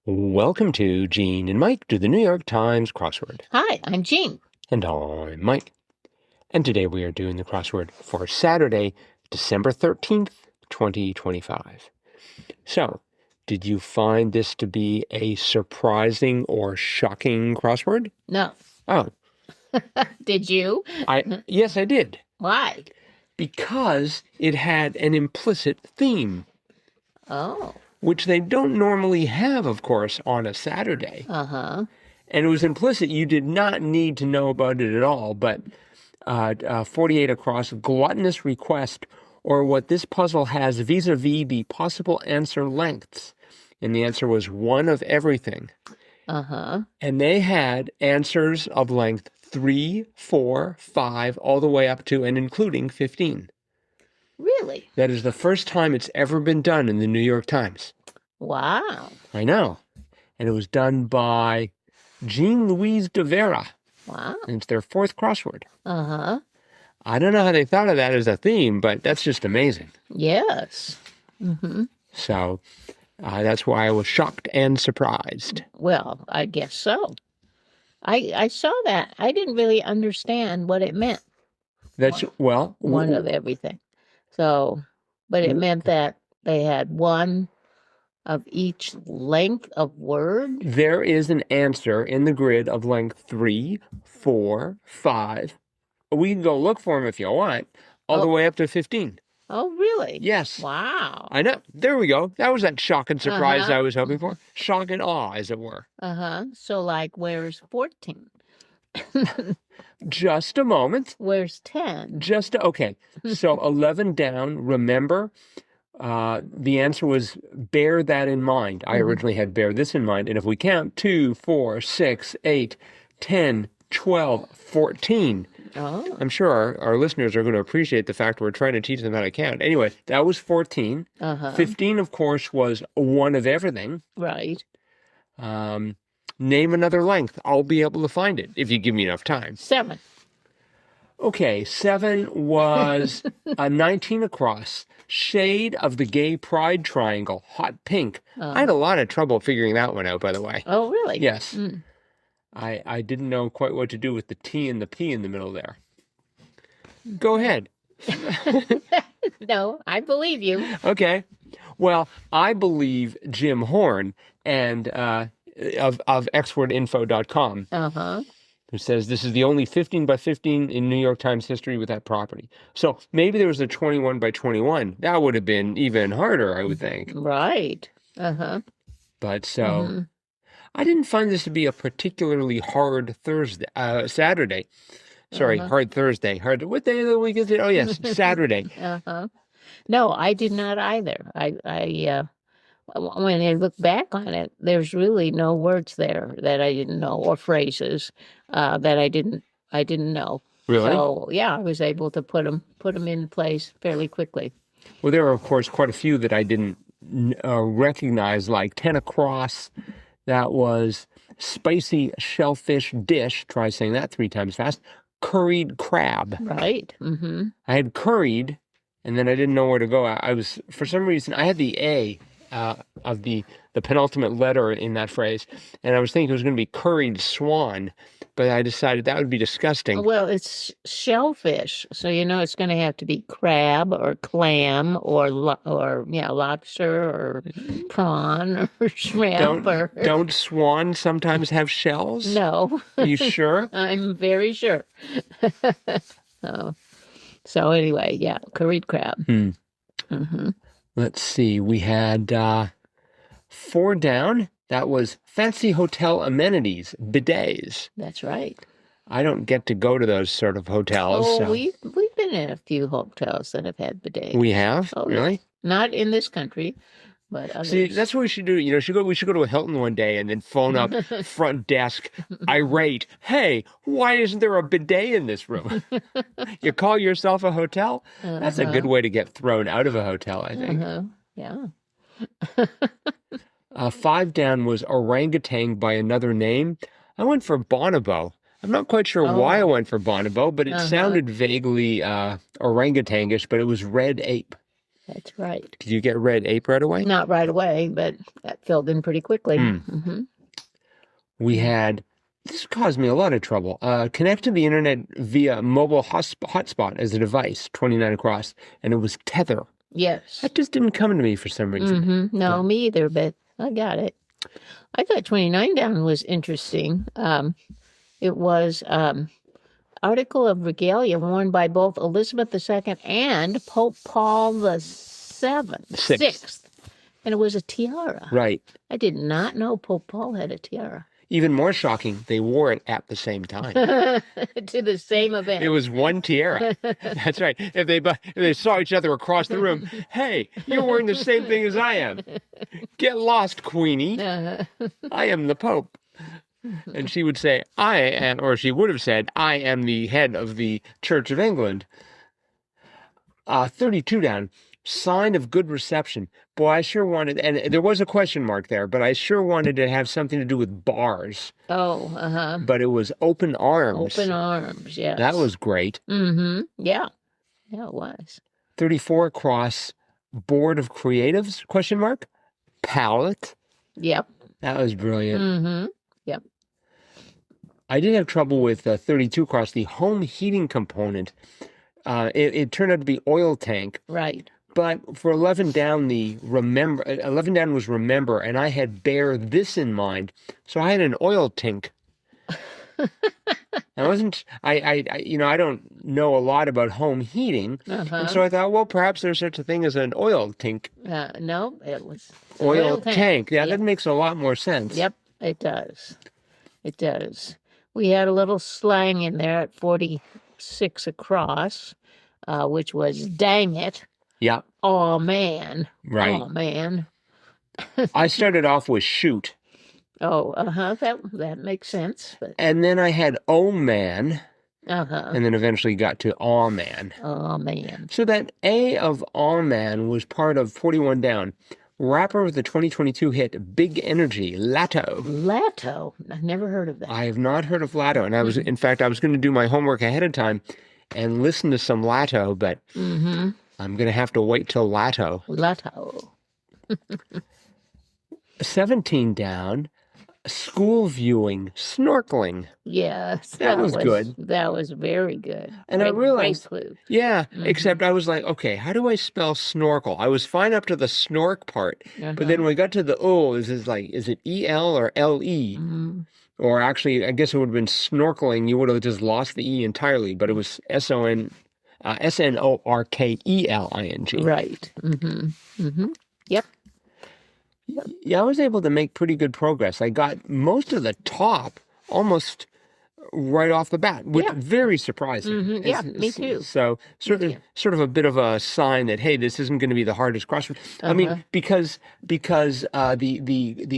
Welcome to Gene and Mike do the New York Times crossword. Hi, I'm Jean. And I'm Mike. And today we are doing the crossword for Saturday, December 13th, 2025. So, did you find this to be a surprising or shocking crossword? No. Oh. Did you? Yes, I did. Why? Because it had an implicit theme. Oh. Which they don't normally have, of course, on a Saturday. Uh-huh. And it was implicit. You did not need to know about it at all, but 48 across, gluttonous request, or what this puzzle has vis-a-vis the possible answer lengths. And the answer was one of everything. Uh-huh. And they had answers of length 3, 4, 5, all the way up to and including 15. Really? That is the first time it's ever been done in the New York Times. Wow. I know. And it was done by Jean-Louise de Vera. Wow. And it's their fourth crossword. Uh-huh. I don't know how they thought of that as a theme, but that's just amazing. Yes. Mm-hmm. So that's why I was shocked and surprised. Well, I guess so. I saw that. I didn't really understand what it meant. That's, well... One of everything. So, but it meant that they had one of each length of word? There is an answer in the grid of length 3, 4, 5. We can go look for them if you want, all the way up to 15. Oh, really? Yes. Wow. I know. There we go. That was that shock and surprise Uh-huh. I was hoping for. Shock and awe, as it were. Uh-huh. So, like, where's 14? Just a moment. Where's 10? Okay. So 11 down, remember, the answer was bear that in mind. I originally had bear this in mind. And if we count 2, 4, 6, 8, 10, 12, 14. Oh. I'm sure our listeners are going to appreciate the fact we're trying to teach them how to count. Anyway, that was 14. 15, of course, was one of everything. Right. Name another length. I'll be able to find it if you give me enough time. 7. Okay, 7 was a 19 across. Shade of the gay pride triangle, hot pink. I had a lot of trouble figuring that one out, by the way. Oh, really? Yes. Mm. I didn't know quite what to do with the T and the P in the middle there. Go ahead. No, I believe you. Okay. Well, I believe Jim Horn and of xwordinfo.com. Uh-huh. Who says this is the only 15 by 15 in New York Times history with that property. So maybe there was a 21 by 21. That would have been even harder, I would think. Right. Uh-huh. But so I didn't find this to be a particularly hard Saturday. Sorry, hard Thursday. What day of the week is it? Oh, yes, Saturday. Uh-huh. No, I did not either. When I look back on it, there's really no words there that I didn't know, or phrases that I didn't know. Really? So yeah, I was able to put them in place fairly quickly. Well, there are of course quite a few that I didn't recognize, like 10 across. That was spicy shellfish dish. Try saying that 3 times fast. Curried crab. Right. Mm-hmm. I had curried, and then I didn't know where to go. I was, for some reason, I had the A of the penultimate letter in that phrase, and I was thinking it was going to be curried swan, but I decided that would be disgusting. Well, it's shellfish, so it's going to have to be crab or clam or lobster or prawn or shrimp. Don't swan sometimes have shells? No. Are you sure? I'm very sure. So anyway, yeah, curried crab. Mm-hmm. Let's see. We had 4 down. That was fancy hotel amenities, bidets. That's right. I don't get to go to those sort of hotels. Oh, so. we've been in a few hotels that have had bidets. We have? Oh, really? Yes. Not in this country, but others. See, that's what we should do. We should go to a Hilton one day and then phone up front desk, irate. Hey, why isn't there a bidet in this room? You call yourself a hotel? That's a good way to get thrown out of a hotel, I think. Yeah. 5 down was orangutan by another name. I went for bonobo. I'm not quite sure why I went for bonobo, but it sounded vaguely orangutangish, but it was red ape. That's right. Did you get red ape right away? Not right away, but that filled in pretty quickly. We had, this caused me a lot of trouble, connect to the internet via mobile hotspot as a device, 29 across, and it was tether. Yes. That just didn't come to me for some reason. No, me either, but I got it. I thought 29 down was interesting. It was article of regalia worn by both Elizabeth II and Pope Paul the Sixth. And it was a tiara. Right. I did not know Pope Paul had a tiara. Even more shocking, they wore it at the same time. To the same event. It was one tiara. That's right. If they saw each other across the room, hey, you're wearing the same thing as I am. Get lost, Queenie. I am the Pope. And she would say, I am, or she would have said, I am the head of the Church of England. 32 down. Sign of good reception. Boy, I sure wanted, and there was a question mark there, but I sure wanted to have something to do with bars. Oh, But it was open arms. Open arms, yes. That was great. Yeah. Yeah, it was. 34 across, board of creatives, question mark, palette. Yep. That was brilliant. Yep. I did have trouble with 32 across, the home heating component. It turned out to be oil tank. Right. But for 11 down, 11 down was remember, and I had bear this in mind. So I had an oil tank. I don't know a lot about home heating. And so I thought, well, perhaps there's such a thing as an oil tank. No, it was Oil tank. Yeah, that makes a lot more sense. Yep, it does. It does. We had a little slang in there at 46 across, which was dang it. Yeah. Oh, man. Right. Oh, man. I started off with shoot. Oh, that makes sense. But... And then I had oh, man. And then eventually got to aw, man. Oh, man. So that A of aw, man was part of 41 down. Rapper of the 2022 hit Big Energy, LATTO. LATTO? I've never heard of that. I have not heard of LATTO. And I was going to do my homework ahead of time and listen to some LATTO, but I'm going to have to wait till LATTO. LATTO. 17 down, school viewing, snorkeling. Yes. That was good. That was very good. And I realized, except I was like, okay, how do I spell snorkel? I was fine up to the snork part, but then when we got to the O, is it E-L or L-E? Or actually, I guess it would have been snorkeling. You would have just lost the E entirely, but it was S-N-O-R-K-E-L-I-N-G. Right. Yep. Yeah, I was able to make pretty good progress. I got most of the top almost right off the bat, which very surprising. Yeah, me too. So sort of a bit of a sign that, hey, this isn't going to be the hardest crossword. I mean, because the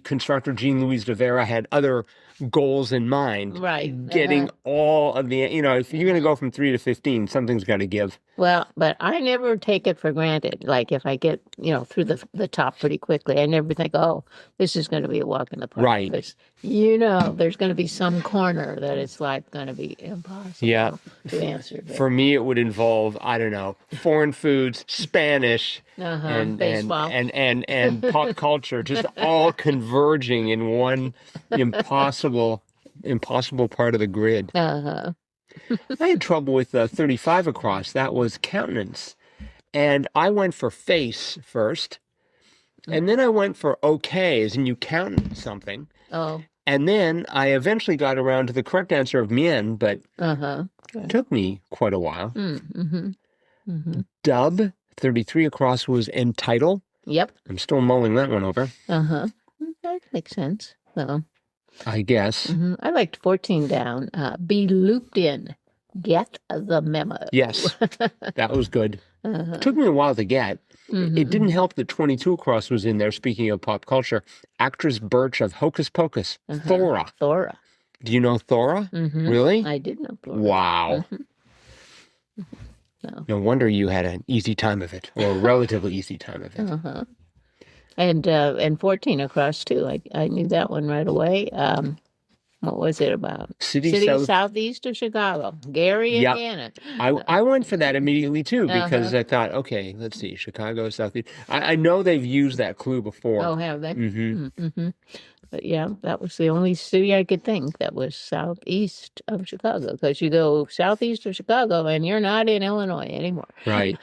constructor Jean-Louise de Vera had other goals in mind. Right. Getting all of the, if you're going to go from 3 to 15, something's got to give. Well, but I never take it for granted. Like if I get, through the top pretty quickly, I never think, oh, this is going to be a walk in the park. Right. Because, there's going to be some corner that it's like going to be impossible to answer. But... For me, it would involve, I don't know, foreign foods, Spanish, baseball. and pop culture, just all converging in one impossible part of the grid. I had trouble with 35 across. That was countenance. And I went for face first. And then I went for okay, as in you count something. Oh. And then I eventually got around to the correct answer of mien, but it took me quite a while. Dub, 33 across, was entitle. Yep. I'm still mulling that one over. That makes sense. So. I guess. I liked 14 down. Be looped in. Get the memo. Yes, that was good. It took me a while to get. It didn't help that 22 across was in there, speaking of pop culture. Actress Birch of Hocus Pocus. Thora. Thora. Do you know Thora? Really? I did know Thora. Wow. No wonder you had an easy time of it, or a relatively easy time of it. And 14 across too. I knew that one right away. What was it about? City South. Southeast of Chicago. Gary, Yep. Indiana. I went for that immediately too because Uh-huh. I thought, okay, let's see, Chicago, Southeast. I know they've used that clue before. Oh, have they? Mm-hmm. Mm-hmm. But yeah, that was the only city I could think that was southeast of Chicago. Because you go southeast of Chicago and you're not in Illinois anymore. Right.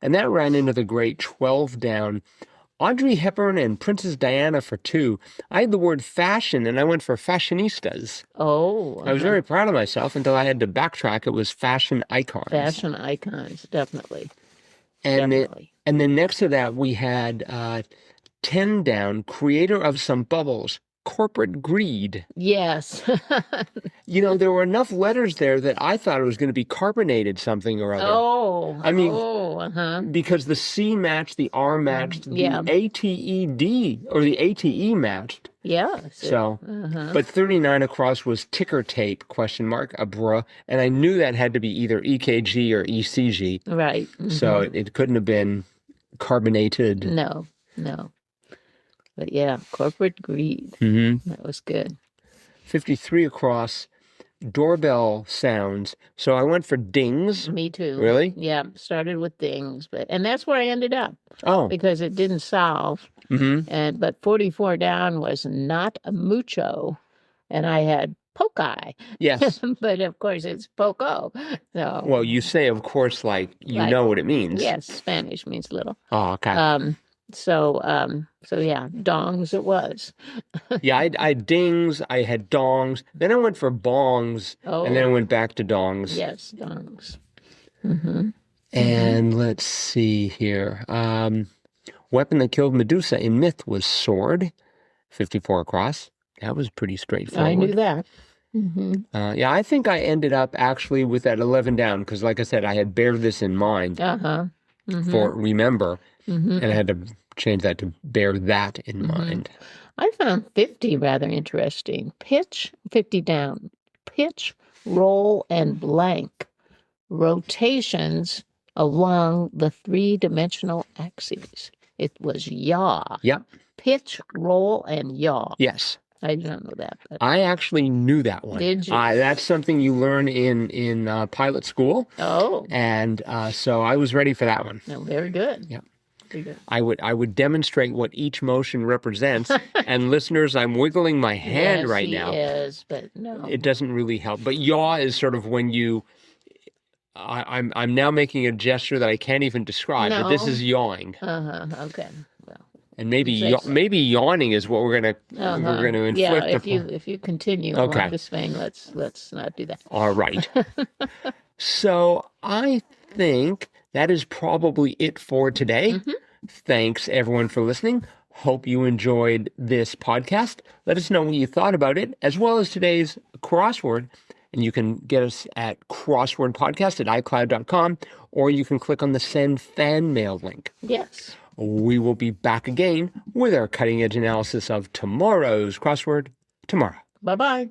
And that ran into the great 12 down. Audrey Hepburn and Princess Diana for 2. I had the word fashion, and I went for fashionistas. Oh, I was very proud of myself until I had to backtrack. It was fashion icons. fashion icons, definitely. And Definitely. and then next to that, we had 10 down, creator of some bubbles, corporate greed. Yes. You know, there were enough letters there that I thought it was going to be carbonated something or other. Oh, I mean, uh-huh. because the C matched, the R matched, yeah. the ATED or the ATE matched. Yeah. So, uh-huh. but 39 across was ticker tape, question mark, a bruh. And I knew that had to be either EKG or ECG. Right. So it couldn't have been carbonated. No. But yeah, corporate greed. Mm-hmm. That was good. 53 across, doorbell sounds. So I went for dings. Me too. Really? Yeah, started with dings, and that's where I ended up Oh. because it didn't solve. Mm-hmm. But 44 down was not a mucho, and I had poke eye. Yes. But of course it's poco. So Well, you say, of course, like you Like, know what it means. yes, Spanish means little. Oh, okay. So yeah, dongs it was. Yeah, I had dings, I had dongs. Then I went for bongs, Oh, and then I went back to dongs. yes, dongs. Mm-hmm. And let's see here. Weapon that killed Medusa in myth was sword. 54 across. That was pretty straightforward. I knew that. Mm-hmm. Yeah, I think I ended up actually with that 11 down because, like I said, I had bear this in mind Uh-huh. Mm-hmm. for remember, Mm-hmm. and I had to change that to bear that in mind. I found 50 rather interesting. Pitch, 50 down. Pitch, roll, and blank. Rotations along the three-dimensional axes. It was yaw. Yep. Pitch, roll, and yaw. Yes. I don't know that. But I actually knew that one. Did you? That's something you learn in pilot school, oh, and so I was ready for that one. no, very good. Yeah. Very good. I would demonstrate what each motion represents, and listeners, I'm wiggling my hand Yes, right he now. is, but no. It doesn't really help. But yaw is sort of when you. I'm now making a gesture that I can't even describe, but this No. is yawing, Uh-huh. Okay. Well. and maybe Say so. maybe yawning is what we're gonna inflict. Yeah, upon- if you continue Okay. along this vein, let's not do that. All right. So I think that is probably it for today. Mm-hmm. Thanks everyone for listening. Hope you enjoyed this podcast. Let us know what you thought about it, as well as today's crossword. And you can get us at crosswordpodcast@icloud.com, or you can click on the send fan mail link. Yes. We will be back again with our cutting edge analysis of tomorrow's crossword tomorrow. Bye-bye.